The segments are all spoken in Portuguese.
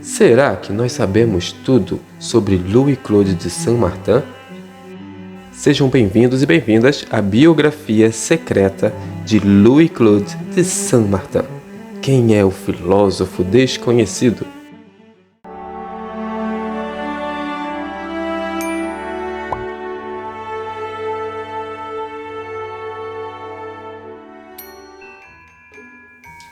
Será que nós sabemos tudo sobre Louis-Claude de Saint-Martin? Sejam bem-vindos e bem-vindas à biografia secreta de Louis-Claude de Saint-Martin. Quem é o filósofo desconhecido?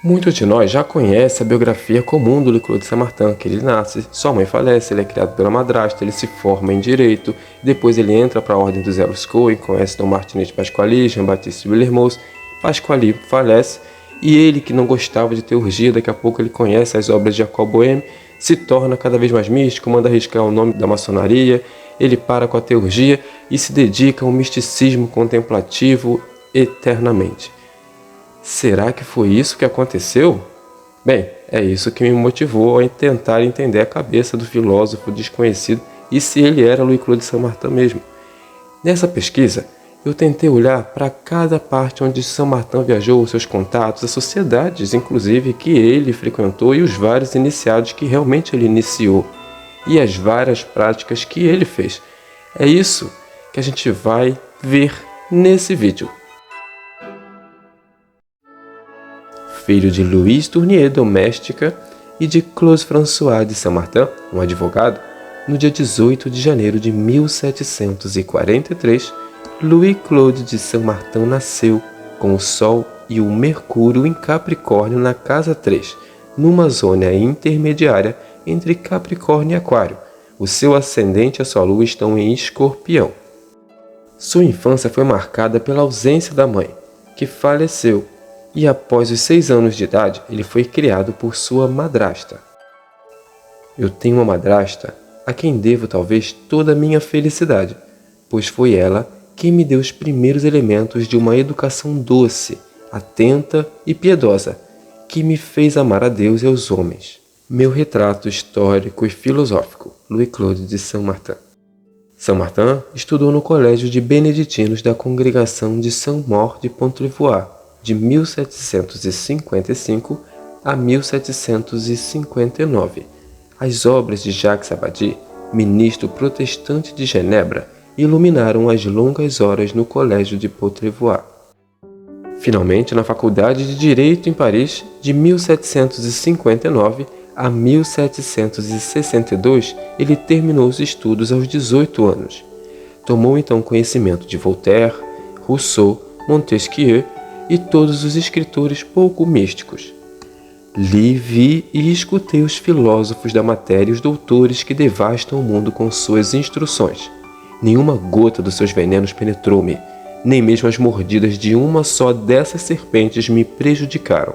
Muitos de nós já conhecem a biografia comum do Louis-Claude de Saint-Martin, que ele nasce, sua mãe falece, ele é criado pela madrasta, ele se forma em Direito, depois ele entra para a Ordem dos Euscoe, conhece Dom Martinez Pasquali, Jean-Baptiste Villermoz, Pasquali falece, e ele, que não gostava de teurgia, daqui a pouco ele conhece as obras de Jacob Boehme, se torna cada vez mais místico, manda arriscar o nome da maçonaria, ele para com a teurgia e se dedica ao misticismo contemplativo eternamente. Será que foi isso que aconteceu? Bem, é isso que me motivou a tentar entender a cabeça do filósofo desconhecido e se ele era Louis-Claude de Saint-Martin mesmo. Nessa pesquisa, eu tentei olhar para cada parte onde Saint-Martin viajou, seus contatos, as sociedades, inclusive, que ele frequentou e os vários iniciados que realmente ele iniciou e as várias práticas que ele fez. É isso que a gente vai ver nesse vídeo. Filho de Louis Tournier Domestica e de Claude François de Saint-Martin, um advogado, no dia 18 de janeiro de 1743, Louis-Claude de Saint-Martin nasceu com o Sol e o Mercúrio em Capricórnio na casa 3, numa zona intermediária entre Capricórnio e Aquário. O seu ascendente e a sua lua estão em Escorpião. Sua infância foi marcada pela ausência da mãe, que faleceu, e após os 6 anos de idade, ele foi criado por sua madrasta. Eu tenho uma madrasta a quem devo talvez toda a minha felicidade, pois foi ela quem me deu os primeiros elementos de uma educação doce, atenta e piedosa, que me fez amar a Deus e aos homens. Meu retrato histórico e filosófico, Louis-Claude de Saint-Martin. Saint-Martin estudou no colégio de beneditinos da congregação de Saint-Maur de Pontravoix, de 1755 a 1759. As obras de Jacques Abadie, ministro protestante de Genebra, iluminaram as longas horas no colégio de Pontravoix. Finalmente, na Faculdade de Direito em Paris, de 1759 a 1762, ele terminou os estudos aos 18 anos. Tomou então conhecimento de Voltaire, Rousseau, Montesquieu e todos os escritores pouco místicos. Li, vi e escutei os filósofos da matéria e os doutores que devastam o mundo com suas instruções. Nenhuma gota dos seus venenos penetrou-me, nem mesmo as mordidas de uma só dessas serpentes me prejudicaram.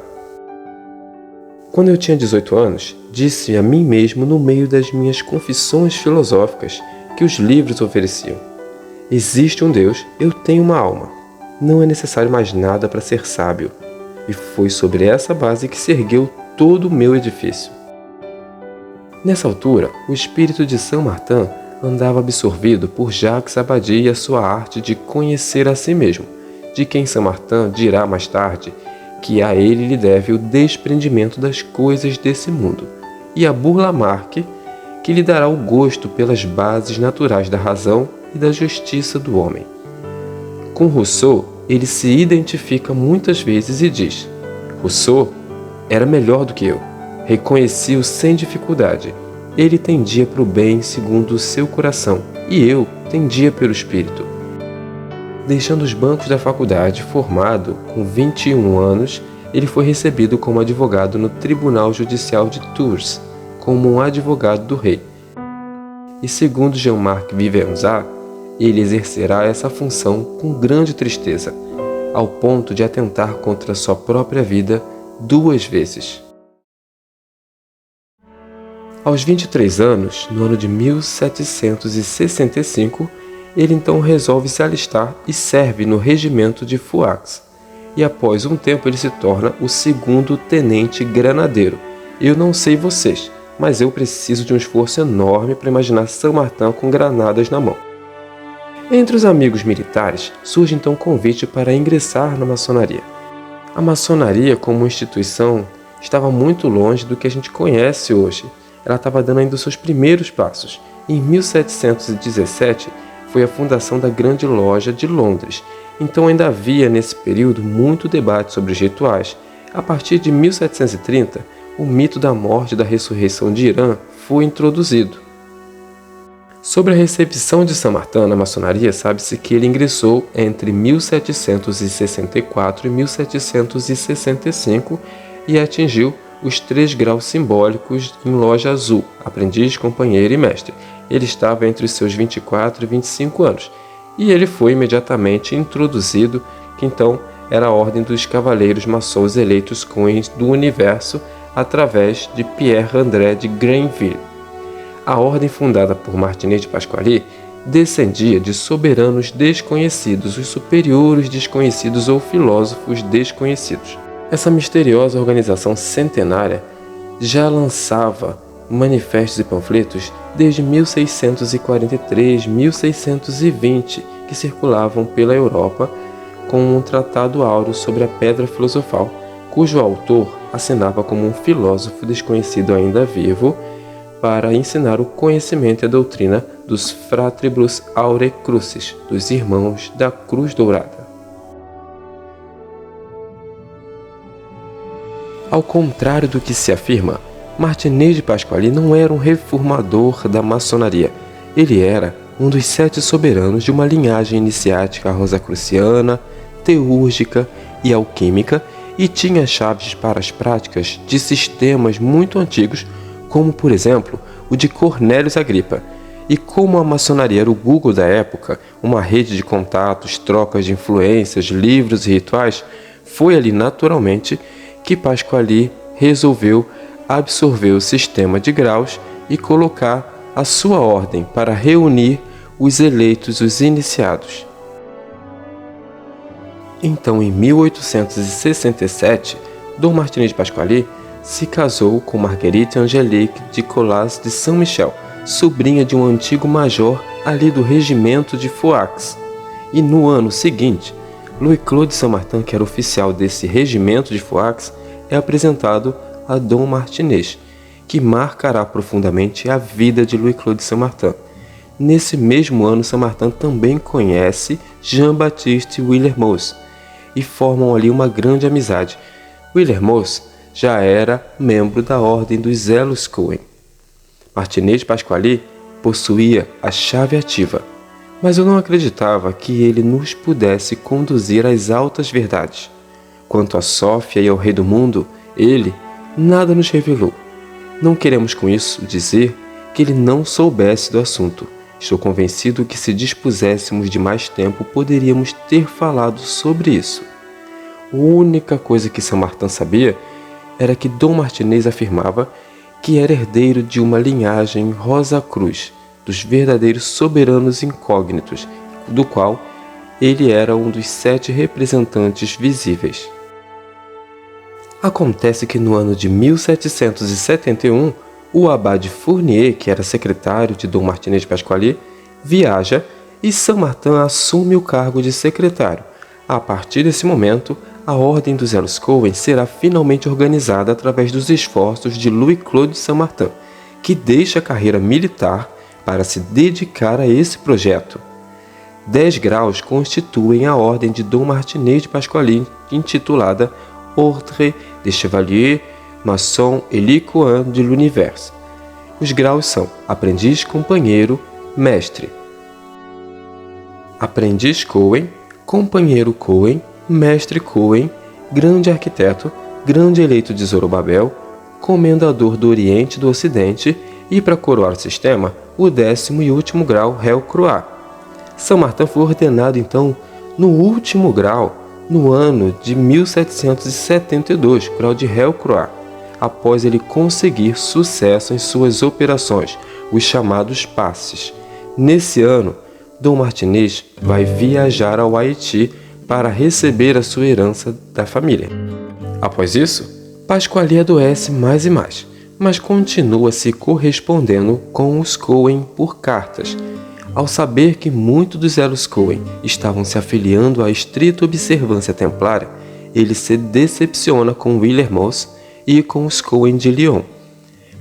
Quando eu tinha 18 anos, disse a mim mesmo no meio das minhas confissões filosóficas que os livros ofereciam: existe um Deus, eu tenho uma alma. Não é necessário mais nada para ser sábio. E foi sobre essa base que se ergueu todo o meu edifício. Nessa altura, o espírito de Saint-Martin andava absorvido por Jacques Abadie e a sua arte de conhecer a si mesmo, de quem Saint-Martin dirá mais tarde que a ele lhe deve o desprendimento das coisas desse mundo, e a Burle-Marque, que lhe dará o gosto pelas bases naturais da razão e da justiça do homem. Com Rousseau, ele se identifica muitas vezes e diz: Rousseau era melhor do que eu, reconheci-o sem dificuldade. Ele tendia para o bem segundo o seu coração, e eu tendia pelo espírito. Deixando os bancos da faculdade, formado com 21 anos, ele foi recebido como advogado no Tribunal Judicial de Tours, como um advogado do rei. E segundo Jean-Marc Vivenzat, ele exercerá essa função com grande tristeza, ao ponto de atentar contra sua própria vida 2 vezes. Aos 23 anos, no ano de 1765, ele então resolve se alistar e serve no regimento de Foix. E após um tempo ele se torna o 2º tenente granadeiro. Eu não sei vocês, mas eu preciso de um esforço enorme para imaginar Saint-Martin com granadas na mão. Entre os amigos militares, surge então o convite para ingressar na maçonaria. A maçonaria como instituição estava muito longe do que a gente conhece hoje, ela estava dando ainda os seus primeiros passos. Em 1717 foi a fundação da Grande Loja de Londres, então ainda havia nesse período muito debate sobre os rituais. A partir de 1730, o mito da morte e da ressurreição de Irã foi introduzido. Sobre a recepção de Saint-Martin na maçonaria, sabe-se que ele ingressou entre 1764 e 1765 e atingiu os 3 graus simbólicos em loja azul, aprendiz, companheiro e mestre. Ele estava entre os seus 24 e 25 anos, e ele foi imediatamente introduzido, que então era a Ordem dos Cavaleiros Maçons Eleitos Coens do Universo, através de Pierre-André de Granville. A ordem fundada por Martinez de Pasquali descendia de soberanos desconhecidos, os superiores desconhecidos ou filósofos desconhecidos. Essa misteriosa organização centenária já lançava manifestos e panfletos desde 1643, 1620, que circulavam pela Europa com um tratado áureo sobre a pedra filosofal, cujo autor assinava como um filósofo desconhecido ainda vivo, para ensinar o conhecimento e a doutrina dos Fratribus Aure Crucis, dos Irmãos da Cruz Dourada. Ao contrário do que se afirma, Martinez de Pasquali não era um reformador da maçonaria. Ele era um dos 7 soberanos de uma linhagem iniciática rosacruciana, teúrgica e alquímica, e tinha chaves para as práticas de sistemas muito antigos, como por exemplo o de Cornelius Agrippa. E como a maçonaria era o Google da época, uma rede de contatos, trocas de influências, livros e rituais, foi ali naturalmente que Pasquali resolveu absorver o sistema de graus e colocar a sua ordem para reunir os eleitos, os iniciados. Então, em 1867, Dom Martinez de Pasquali se casou com Marguerite Angélique de Colas de Saint-Michel, sobrinha de um antigo major ali do regimento de Foix. E no ano seguinte, Louis-Claude Saint-Martin, que era oficial desse regimento de Foix, é apresentado a Dom Martinez, que marcará profundamente a vida de Louis-Claude Saint-Martin. Nesse mesmo ano, Saint-Martin também conhece Jean-Baptiste Willermoz e formam ali uma grande amizade. Willermoz já era membro da Ordem dos Elos Coen. Martinez de Pasquali possuía a chave ativa, mas eu não acreditava que ele nos pudesse conduzir às altas verdades. Quanto a Sófia e ao Rei do Mundo, ele nada nos revelou. Não queremos com isso dizer que ele não soubesse do assunto. Estou convencido que se dispuséssemos de mais tempo, poderíamos ter falado sobre isso. A única coisa que Saint-Martin sabia era que Dom Martinez afirmava que era herdeiro de uma linhagem Rosa Cruz, dos verdadeiros soberanos incógnitos, do qual ele era um dos 7 representantes visíveis. Acontece que no ano de 1771, o abade Fournier, que era secretário de Dom Martinez de Pasquali, viaja e Saint-Martin assume o cargo de secretário. A partir desse momento, a Ordem dos Elos Coen será finalmente organizada através dos esforços de Louis-Claude Saint-Martin, que deixa a carreira militar para se dedicar a esse projeto. 10 graus constituem a Ordem de Dom Martinez de Pasquali, intitulada Ordre des Chevaliers Maçons Elicoins de l'Univers. Os graus são aprendiz, companheiro, mestre. Aprendiz Coen, companheiro Coen, mestre Coen, grande arquiteto, grande eleito de Zorobabel, comendador do Oriente e do Ocidente e, para coroar o sistema, o 10º e último grau, réu croix. Saint-Martin foi ordenado, então, no último grau, no ano de 1772, grau de réu croix, após ele conseguir sucesso em suas operações, os chamados passes. Nesse ano, Dom Martinez vai viajar ao Haiti para receber a sua herança da família. Após isso, Pasquali adoece mais e mais, mas continua se correspondendo com os Coen por cartas. Ao saber que muitos dos Elos Coen estavam se afiliando à estrita observância templária, ele se decepciona com Willermoz e com os Coen de Lyon.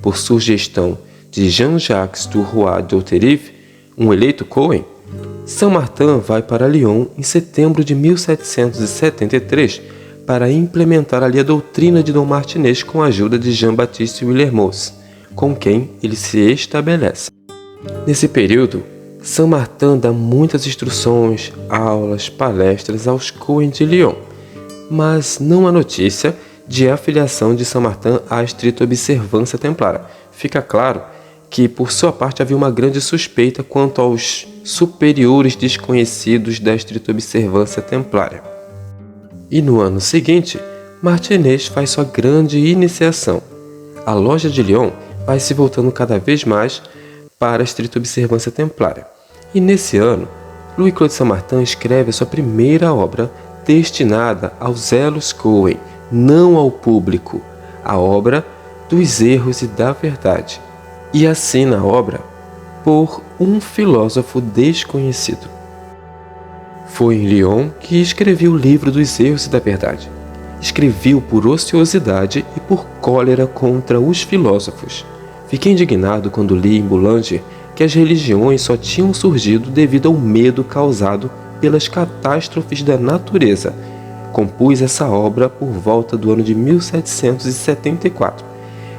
por sugestão de Jean-Jacques du Roy d'Hauterive, um eleito Cohen, Saint-Martin vai para Lyon em setembro de 1773 para implementar ali a doutrina de Dom Martinez com a ajuda de Jean-Baptiste Willermoz, com quem ele se estabelece. Nesse período, Saint-Martin dá muitas instruções, aulas, palestras aos Cohen de Lyon, mas não há notícia de afiliação de Saint-Martin à estrita observância templária. Fica claro que, por sua parte, havia uma grande suspeita quanto aos superiores desconhecidos da estrita observância templária. E no ano seguinte, Martinez faz sua grande iniciação. A loja de Lyon vai se voltando cada vez mais para a estrita observância templária. E nesse ano, Louis-Claude Saint-Martin escreve sua primeira obra destinada aos elos Cohen, não ao público, a obra dos erros e da verdade. E assina a obra por um filósofo desconhecido. Foi em Lyon que escreveu o livro dos erros e da verdade. Escreveu por ociosidade e por cólera contra os filósofos. Fiquei indignado quando li em Boulanger que as religiões só tinham surgido devido ao medo causado pelas catástrofes da natureza. Compus essa obra por volta do ano de 1774,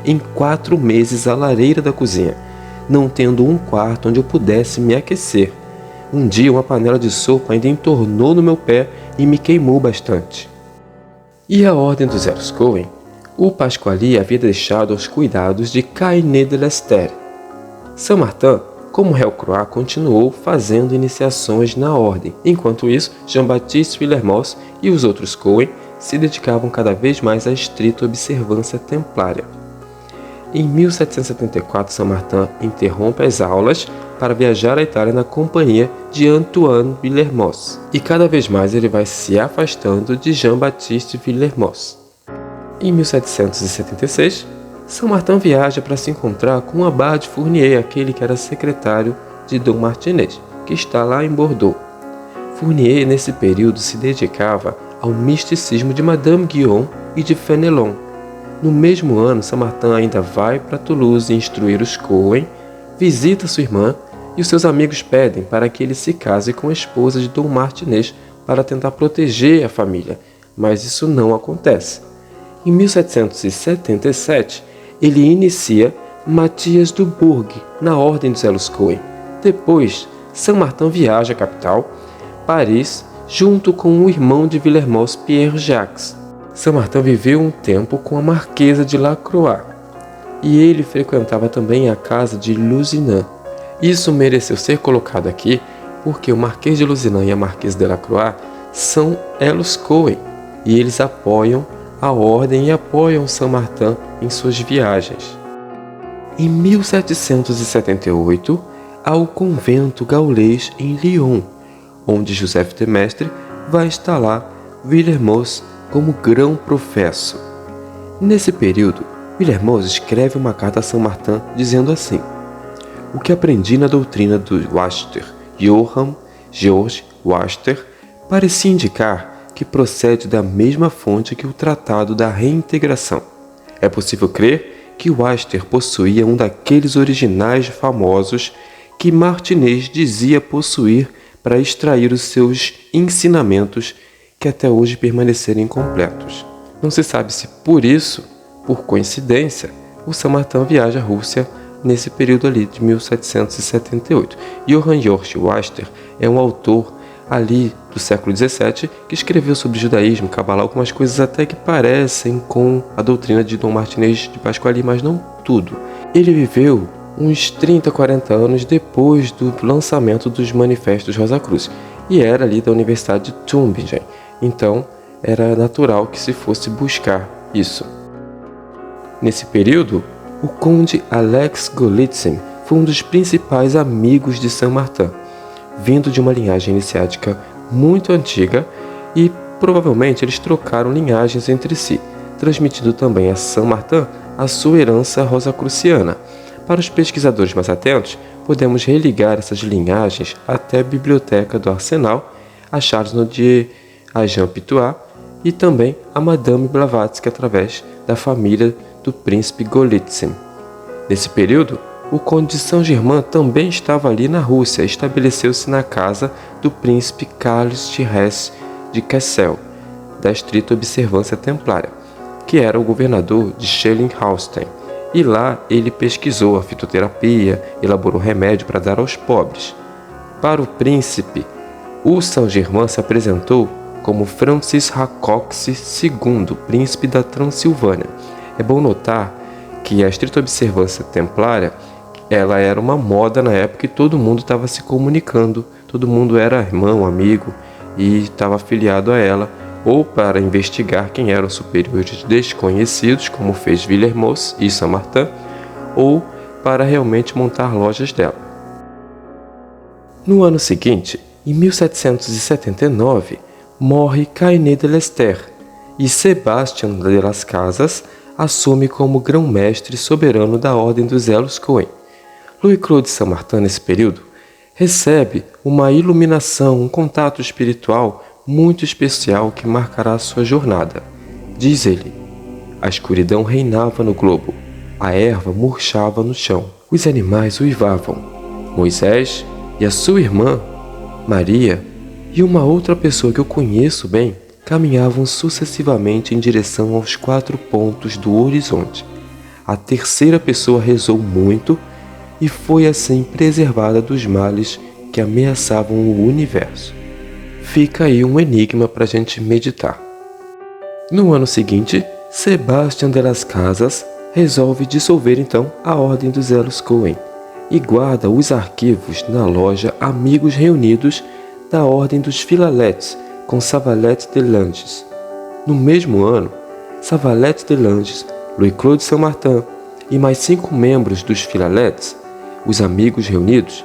em 4 meses à lareira da cozinha, não tendo um quarto onde eu pudesse me aquecer. Um dia uma panela de sopa ainda entornou no meu pé e me queimou bastante. E a ordem dos elos Cohen, o Pasquali havia deixado aos cuidados de Cainet de l'Ester. Saint-Martin, como Helcroix, continuou fazendo iniciações na ordem. Enquanto isso, Jean-Baptiste Willermoz e os outros Cohen se dedicavam cada vez mais à estrita observância templária. Em 1774, Saint-Martin interrompe as aulas para viajar à Itália na companhia de Antoine Willermoz. E cada vez mais ele vai se afastando de Jean-Baptiste Willermoz. Em 1776, Saint-Martin viaja para se encontrar com o abade Fournier, aquele que era secretário de Dom Martinez, que está lá em Bordeaux. Fournier, nesse período, se dedicava ao misticismo de Madame Guyon e de Fenelon. No mesmo ano, Saint-Martin ainda vai para Toulouse instruir os Cohen, visita sua irmã e os seus amigos pedem para que ele se case com a esposa de Dom Martinez para tentar proteger a família, mas isso não acontece. Em 1777, ele inicia Mathias du Bourg na Ordem dos Elos Cohen. Depois, Saint-Martin viaja à capital, Paris, junto com o irmão de Willermoz, Pierre Jacques. Saint-Martin viveu um tempo com a Marquesa de Lacroix, e ele frequentava também a casa de Lusignan. Isso mereceu ser colocado aqui porque o Marquês de Lusignan e a Marquesa de Lacroix são elos Cohen, e eles apoiam a ordem e apoiam Saint-Martin em suas viagens. Em 1778, há o convento gaulês em Lyon, onde Joseph de Maistre vai instalar Willermoz como grão-professo. Nesse período, Willermoz escreve uma carta a Saint-Martin dizendo assim: o que aprendi na doutrina do Wachter, Johann Georg Wachter, parecia indicar que procede da mesma fonte que o Tratado da Reintegração. É possível crer que Wachter possuía um daqueles originais famosos que Martinez dizia possuir para extrair os seus ensinamentos que até hoje permaneceram incompletos. Não se sabe se por isso, por coincidência, o Saint-Martin viaja à Rússia nesse período ali de 1778. Johann Georg Wachter é um autor ali do século XVII que escreveu sobre judaísmo, Cabalá, algumas coisas até que parecem com a doutrina de Dom Martinez de Pasquali, mas não tudo. Ele viveu uns 30, 40 anos depois do lançamento dos Manifestos Rosacruz e era ali da Universidade de Tübingen, então era natural que se fosse buscar isso. Nesse período, o conde Alex Golitsyn foi um dos principais amigos de Saint-Martin, vindo de uma linhagem iniciática muito antiga, e provavelmente eles trocaram linhagens entre si, transmitindo também a Saint-Martin a sua herança rosacruciana. Para os pesquisadores mais atentos, podemos religar essas linhagens até a biblioteca do Arsenal, a Charles Nodier, a Jean Pitois e também a Madame Blavatsky através da família do príncipe Golitsyn. Nesse período, o conde de Saint-Germain também estava ali na Rússia e estabeleceu-se na casa do príncipe Carlos de Hesse de Cassel, da estrita observância templária, que era o governador de Schleswig-Holstein, e lá ele pesquisou a fitoterapia, elaborou remédio para dar aos pobres. Para o príncipe, o Saint-Germain se apresentou como Francis Rakoczy II, príncipe da Transilvânia. É bom notar que a estrita observância templária ela era uma moda na época e todo mundo estava se comunicando, todo mundo era irmão, amigo e estava afiliado a ela, ou para investigar quem eram superiores desconhecidos, como fez Villermoz e Saint-Martin, ou para realmente montar lojas dela. No ano seguinte, em 1779, morre Cainet de Lester e Sebastian de las Casas assume como grão-mestre soberano da Ordem dos Elos Cohen. Louis-Claude Saint-Martin, nesse período, recebe uma iluminação, um contato espiritual muito especial que marcará sua jornada. Diz ele: a escuridão reinava no globo, a erva murchava no chão, os animais uivavam. Moisés e a sua irmã, Maria, e uma outra pessoa que eu conheço bem, caminhavam sucessivamente em direção aos 4 pontos do horizonte. A terceira pessoa rezou muito e foi assim preservada dos males que ameaçavam o universo. Fica aí um enigma para a gente meditar. No ano seguinte, Sebastian de las Casas resolve dissolver então a Ordem dos Elos Cohen e guarda os arquivos na loja Amigos Reunidos da Ordem dos Filaletes com Savalet de Langes. No mesmo ano, Savalet de Langes, Louis-Claude Saint-Martin e mais 5 membros dos Filaletes, os Amigos Reunidos,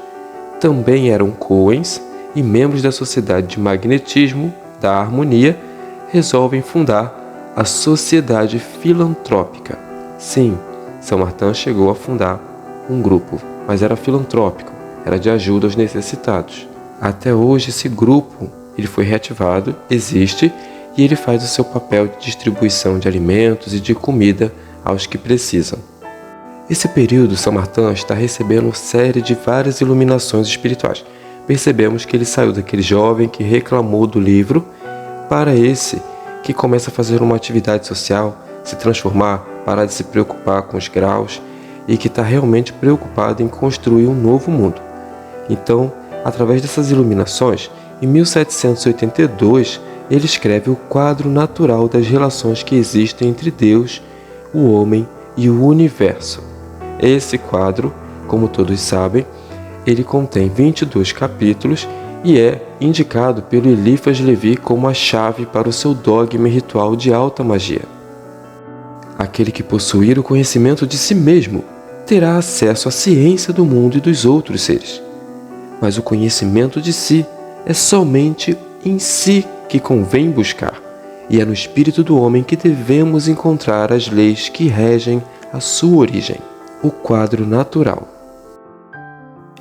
também eram Cohens e membros da Sociedade de Magnetismo da Harmonia, resolvem fundar a Sociedade Filantrópica. Sim, Saint-Martin chegou a fundar um grupo, mas era filantrópico, era de ajuda aos necessitados. Até hoje esse grupo ele foi reativado, existe, e ele faz o seu papel de distribuição de alimentos e de comida aos que precisam. Esse período, Saint-Martin está recebendo série de várias iluminações espirituais. Percebemos que ele saiu daquele jovem que reclamou do livro para esse que começa a fazer uma atividade social, se transformar, parar de se preocupar com os graus e que está realmente preocupado em construir um novo mundo. Então, através dessas iluminações, em 1782, ele escreve o quadro natural das relações que existem entre Deus, o homem e o universo. Esse quadro, como todos sabem, ele contém 22 capítulos e é indicado pelo Eliphas Levi como a chave para o seu dogma e ritual de alta magia. Aquele que possuir o conhecimento de si mesmo terá acesso à ciência do mundo e dos outros seres. Mas o conhecimento de si é somente em si que convém buscar, e é no espírito do homem que devemos encontrar as leis que regem a sua origem, o quadro natural.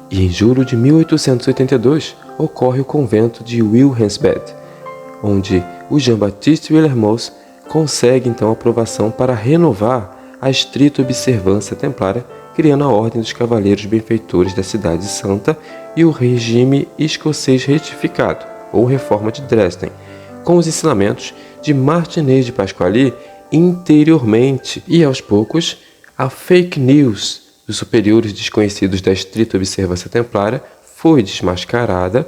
E em julho de 1882 ocorre o convento de Wilhelmsbad, onde o Jean-Baptiste Villermoz consegue então aprovação para renovar a estrita observância templária, criando a Ordem dos Cavaleiros Benfeitores da Cidade Santa e o regime escocês retificado, ou Reforma de Dresden, com os ensinamentos de Martinez de Pasquali interiormente, e aos poucos a fake news dos superiores desconhecidos da estrita observância templária foi desmascarada,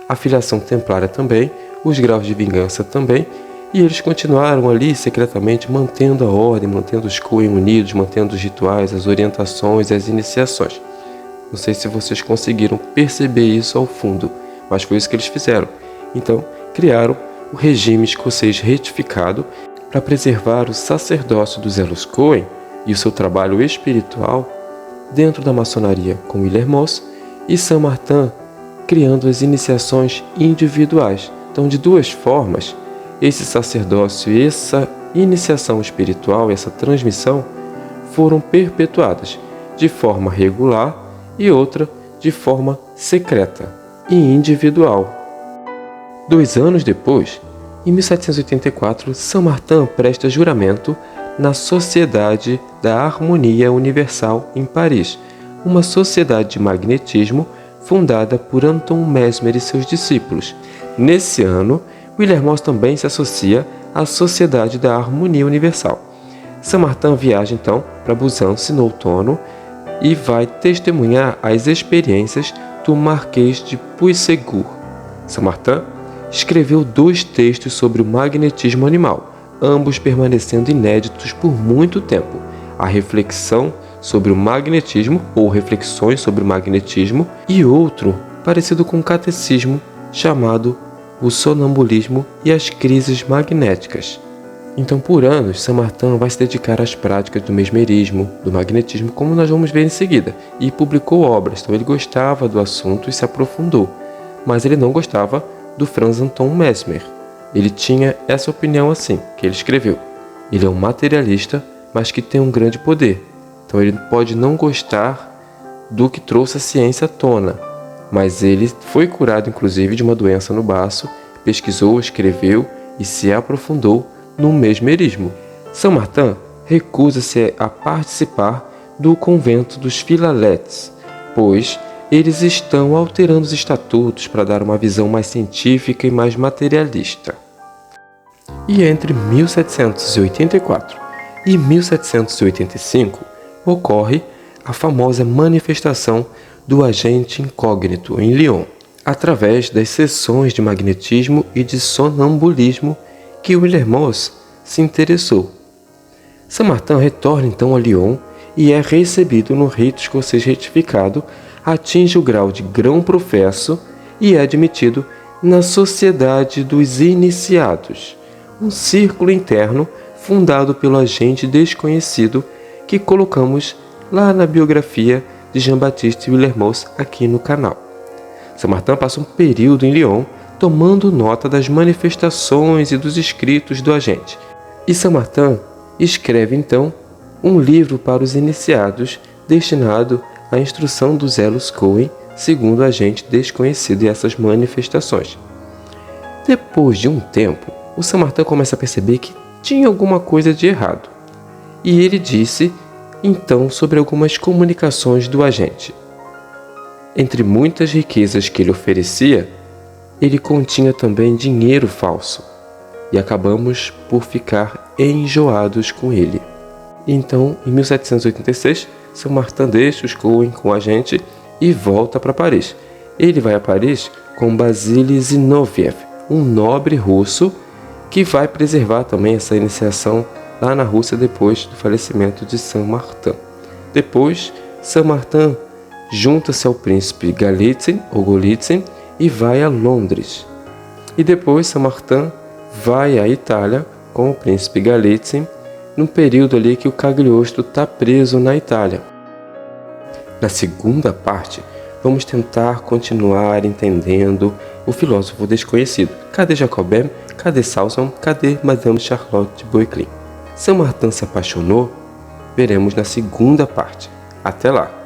a filiação templária também, os graus de vingança também, e eles continuaram ali secretamente mantendo a ordem, mantendo os Cohen unidos, mantendo os rituais, as orientações e as iniciações. Não sei se vocês conseguiram perceber isso ao fundo, mas foi isso que eles fizeram. Então, criaram o regime escocês retificado para preservar o sacerdócio dos Elos Cohen e o seu trabalho espiritual dentro da maçonaria com Villermoz e Saint-Martin, criando as iniciações individuais. Então, de duas formas, esse sacerdócio e essa iniciação espiritual, essa transmissão, foram perpetuadas de forma regular e outra de forma secreta e individual. 2 anos depois, em 1784, Saint-Martin presta juramento na Sociedade da Harmonia Universal em Paris, uma sociedade de magnetismo fundada por Anton Mesmer e seus discípulos. Nesse ano, Willermoz também se associa à Sociedade da Harmonia Universal. Saint-Martin viaja então para Busancy no outono e vai testemunhar as experiências do Marquês de Puységur. Saint-Martin escreveu 2 textos sobre o magnetismo animal, ambos permanecendo inéditos por muito tempo: a reflexão sobre o magnetismo, ou reflexões sobre o magnetismo, e outro parecido com o catecismo, chamado o sonambulismo e as crises magnéticas. Então, por anos, Saint-Martin vai se dedicar às práticas do mesmerismo, do magnetismo, como nós vamos ver em seguida, e publicou obras. Então, ele gostava do assunto e se aprofundou, mas ele não gostava do Franz Anton Mesmer. Ele tinha essa opinião assim, que ele escreveu: ele é um materialista, mas que tem um grande poder. Então, ele pode não gostar do que trouxe a ciência à tona, mas ele foi curado, inclusive, de uma doença no baço, pesquisou, escreveu e se aprofundou no mesmerismo. Saint-Martin recusa-se a participar do convento dos Filaletes, pois eles estão alterando os estatutos para dar uma visão mais científica e mais materialista. E entre 1784 e 1785 ocorre a famosa manifestação do agente incógnito em Lyon, através das sessões de magnetismo e de sonambulismo que Willermoz se interessou. Saint-Martin retorna então a Lyon e é recebido no rito escocês retificado, atinge o grau de grão-professo e é admitido na Sociedade dos Iniciados, um círculo interno fundado pelo agente desconhecido que colocamos lá na biografia de Jean-Baptiste Willermoz aqui no canal. Saint-Martin passa um período em Lyon tomando nota das manifestações e dos escritos do agente. E Saint-Martin escreve então um livro para os iniciados destinado à instrução dos Elos Cohen segundo o agente desconhecido e essas manifestações. Depois de um tempo, o Saint-Martin começa a perceber que tinha alguma coisa de errado. E ele disse então sobre algumas comunicações do agente. Entre muitas riquezas que ele oferecia, ele continha também dinheiro falso, e acabamos por ficar enjoados com ele. Então, em 1786, Saint-Martin deixa os Cohen com o agente e volta para Paris. Ele vai a Paris com Basile Zinoviev, um nobre russo que vai preservar também essa iniciação lá na Rússia depois do falecimento de Saint-Martin. Depois, Saint-Martin junta-se ao príncipe Galitzin ou Golitsyn e vai a Londres. E depois Saint-Martin vai à Itália com o príncipe Galitzin, no período ali que o Cagliostro está preso na Itália. Na segunda parte, vamos tentar continuar entendendo o filósofo desconhecido. Cadê Jacobin? Cadê Salson? Cadê Madame Charlotte Beuclin? Saint-Martin se apaixonou? Veremos na segunda parte. Até lá!